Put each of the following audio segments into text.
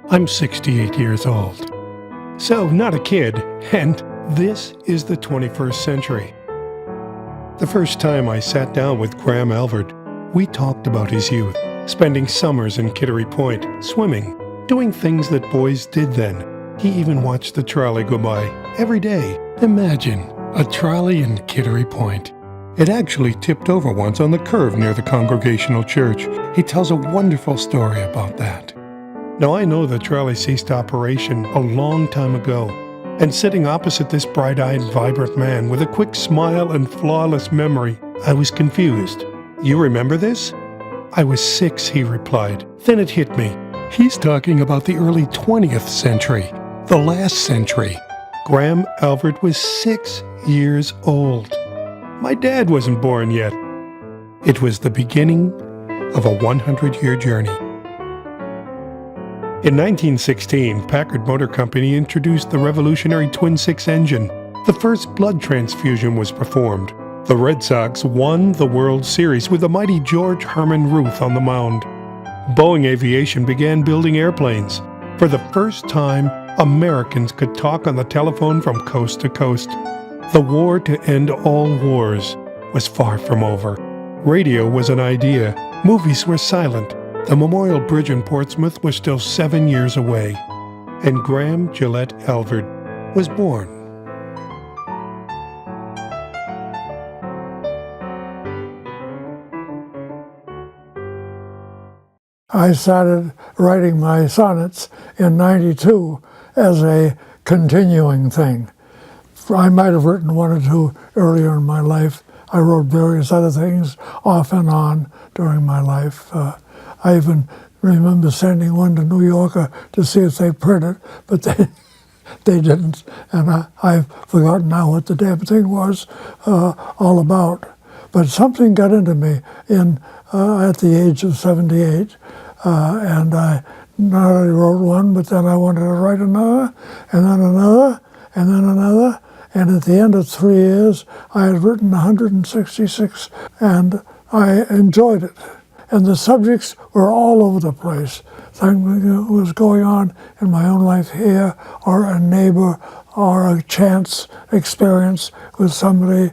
I'm 68 years old. So, not a kid, and this is the 21st century. The first time I sat down with Graham Alvord, we talked about his youth, spending summers in Kittery Point, swimming, doing things that boys did then. He even watched the trolley go by every day. Imagine a trolley in Kittery Point. It actually tipped over once on the curve near the Congregational Church. He tells a wonderful story about that. Now, I know the trolley ceased operation a long time ago, and sitting opposite this bright-eyed, vibrant man with a quick smile and flawless memory, I was confused. "You remember this?" "I was 6, he replied. Then it hit me. He's talking about the early 20th century, the last century. Graham Alvord was 6 years old. My dad wasn't born yet. It was the beginning of a 100-year journey. In 1916, Packard Motor Company introduced the revolutionary twin-six engine. The first blood transfusion was performed. The Red Sox won the World Series with the mighty George Herman Ruth on the mound. Boeing Aviation began building airplanes. For the first time, Americans could talk on the telephone from coast to coast. The war to end all wars was far from over. Radio was an idea. Movies were silent. The Memorial Bridge in Portsmouth was still 7 years away. And Graham Gillette Alvord was born. I started writing my sonnets in '92 as a continuing thing. I might have written one or two earlier in my life. I wrote various other things off and on during my life. I even remember sending one to New Yorker to see if they print it, but they didn't. And I've forgotten now what the damn thing was all about. But something got into me at the age of 78, and I not only wrote one, but then I wanted to write another, and then another, and then another. And at the end of 3 years, I had written 166, and I enjoyed it. And the subjects were all over the place. Something was going on in my own life here, or a neighbor, or a chance experience with somebody.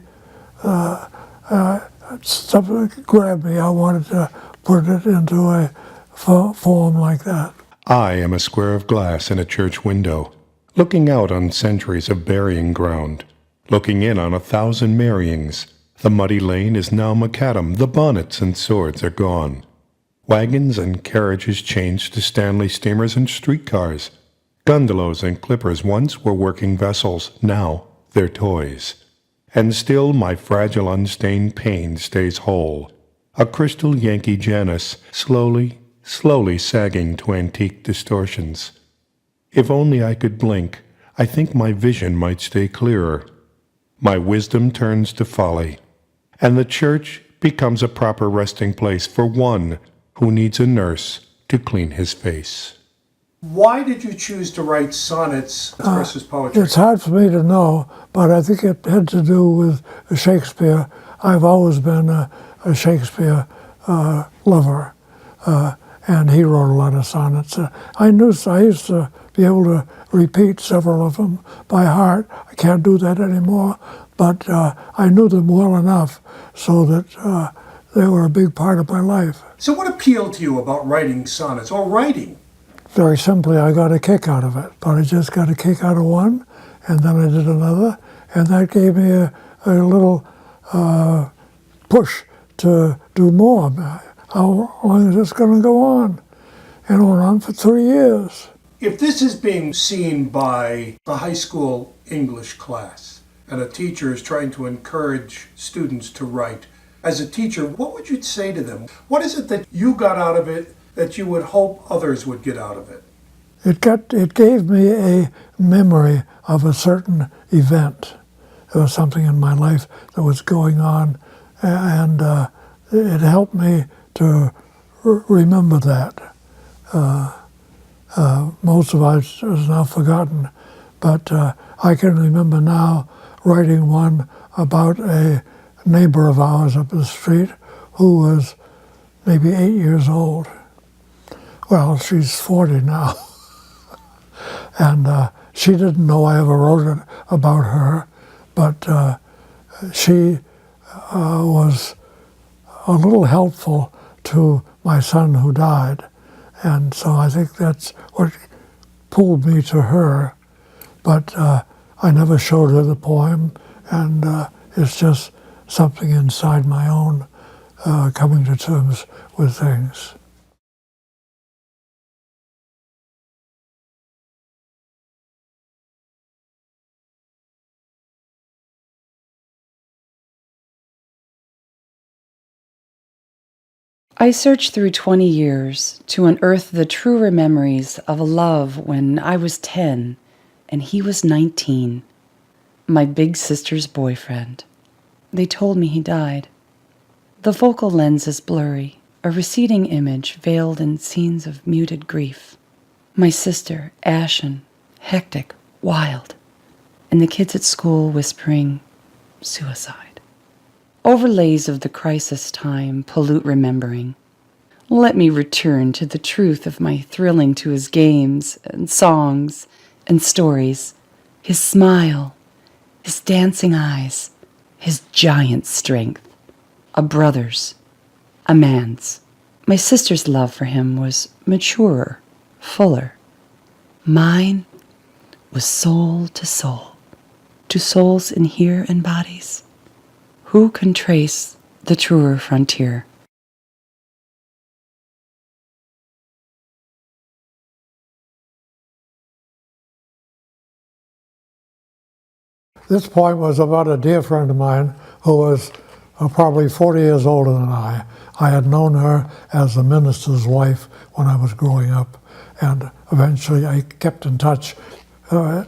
Something grabbed me. I wanted to put it into a form like that. I am a square of glass in a church window, looking out on centuries of burying ground, looking in on 1,000 marryings. The muddy lane is now macadam, the bonnets and swords are gone. Wagons and carriages changed to Stanley steamers and streetcars. Gondolas and clippers once were working vessels, now they're toys. And still my fragile unstained pane stays whole, a crystal Yankee Janus, slowly sagging to antique distortions. If only I could blink, I think my vision might stay clearer. My wisdom turns to folly, and the church becomes a proper resting place for one who needs a nurse to clean his face. Why did you choose to write sonnets versus poetry? It's hard for me to know, but I think it had to do with Shakespeare. I've always been a Shakespeare lover, and he wrote a lot of sonnets. I used to be able to repeat several of them by heart. I can't do that anymore, but I knew them well enough so that they were a big part of my life. So what appealed to you about writing sonnets, or writing? Very simply, I got a kick out of it. But I just got a kick out of one, and then I did another, and that gave me a little push to do more. How long is this going to go on? And it went on for 3 years. If this is being seen by a high school English class, and a teacher is trying to encourage students to write, as a teacher, what would you say to them? What is it that you got out of it that you would hope others would get out of it? It gave me a memory of a certain event. There was something in my life that was going on, and it helped me to remember that. Most of it is now forgotten, but I can remember now writing one about a neighbor of ours up the street who was maybe 8 years old. Well, she's 40 now. And she didn't know I ever wrote it about her, but she was a little helpful to my son who died. And so I think that's what pulled me to her. But I never showed her the poem, and it's just something inside my own coming to terms with things. I searched through 20 years to unearth the truer memories of a love when I was 10 and he was 19, my big sister's boyfriend. They told me he died. The focal lens is blurry, a receding image veiled in scenes of muted grief. My sister, ashen, hectic, wild, and the kids at school whispering, suicide. Overlays of the crisis time pollute remembering. Let me return to the truth of my thrilling to his games and songs and stories, his smile, his dancing eyes, his giant strength, a brother's, a man's. My sister's love for him was maturer, fuller. Mine was soul to soul. Do souls inhere in bodies? Who can trace the truer frontier? This poem was about a dear friend of mine who was probably 40 years older than I. I had known her as the minister's wife when I was growing up, and eventually I kept in touch. Her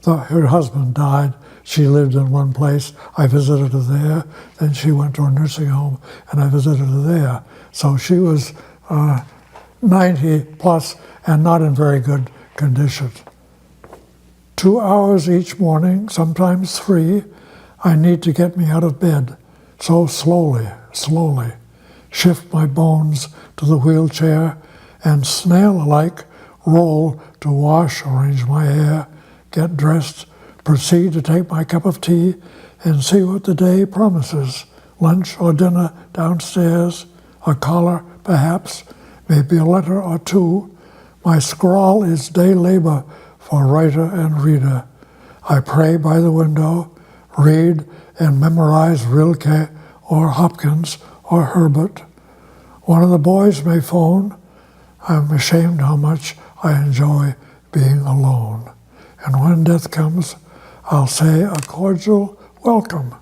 husband died. She lived in one place. I visited her there. Then she went to a nursing home, and I visited her there. So she was 90 plus and not in very good condition. 2 hours each morning, sometimes 3, I need to get me out of bed. So slowly, shift my bones to the wheelchair and snail-like roll to wash, arrange my hair, get dressed, proceed to take my cup of tea and see what the day promises. Lunch or dinner downstairs, a collar perhaps, maybe a letter or two. My scrawl is day labor for writer and reader. I pray by the window, read and memorize Rilke or Hopkins or Herbert. One of the boys may phone. I'm ashamed how much I enjoy being alone. And when death comes, I'll say a cordial welcome.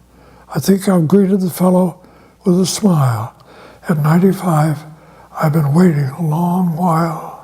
I think I've greeted the fellow with a smile. At 95, I've been waiting a long while.